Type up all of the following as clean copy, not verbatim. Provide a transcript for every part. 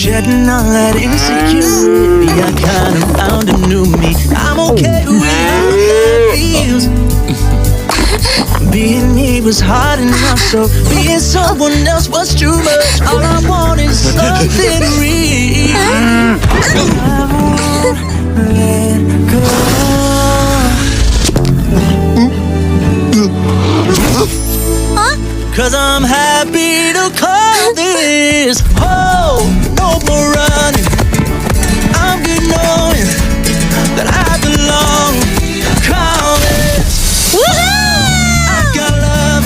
Shedding all that insecurity, I kinda found a new me. I'm okay with how that feels. Being me was hard enough, so being someone else was too much. All I want is something real. I won't let go. Cause I'm happy to call this home. No more running. I'm good knowing that I belong. Call this. I got love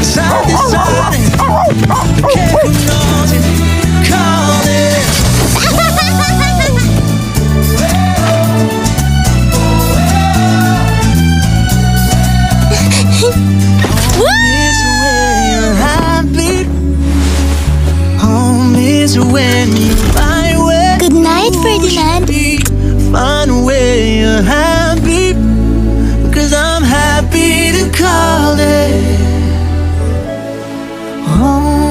inside this body. Can't pronounce it. Call this. When you find where Good night, Ferdinand. Find a way you're happy, cause I'm happy to call it home.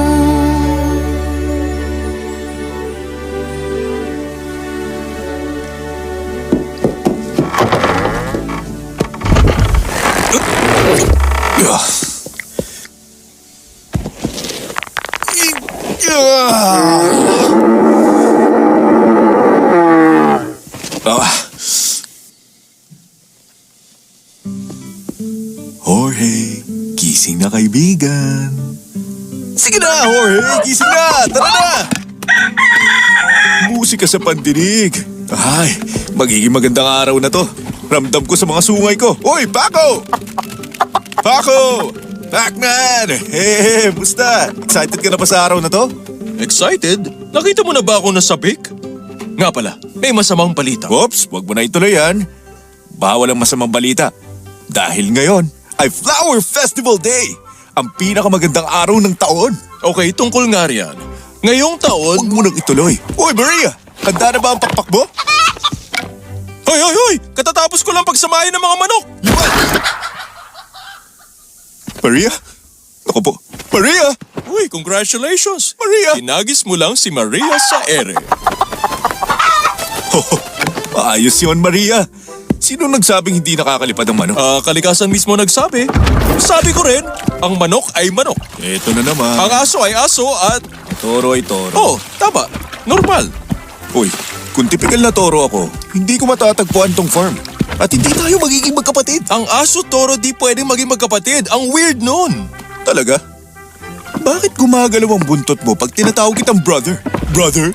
Jorge, gising na kaibigan. Sige na, Jorge, gising na! Tara na! Musika sa pandinig. Ay, magiging magandang araw na to. Ramdam ko sa mga sungay ko. Hoy, Paco! Paco! Pacman! Hey, musta? Excited ka na ba sa araw na to? Excited? Nakita mo na ba ako nasabik? Nga pala, may masamang balita. Oops, wag mo na ituloy yan. Bawal ang masamang balita. Dahil ngayon ay Flower Festival Day, ang pinakamagandang araw ng taon. Okay, tungkol nga riyan. Ngayong taon... Huwag mo nang ituloy. Hoy, Maria! Handa na ba ang pakpak mo? Hoy, hoy, hoy! Katatapos ko lang pagsamahin ng mga manok! Maria? Naku po. Maria! Uy, congratulations! Maria! Tinagis mo lang si Maria sa ere. Maayos yun, Maria. Sino nagsabing hindi nakakalipad ang manok? Kalikasan mismo nagsabi. Sabi ko rin, ang manok ay manok. Eto na naman. Ang aso ay aso at... Toro ay toro. Oh, tama. Normal. Uy, kung tipikal na toro ako, hindi ko matatagpuan tong farm. At hindi tayo magiging magkapatid. Ang aso toro di pwedeng maging magkapatid. Ang weird nun. Talaga? Bakit gumagalaw ang buntot mo pag tinatawag kitang brother? Brother?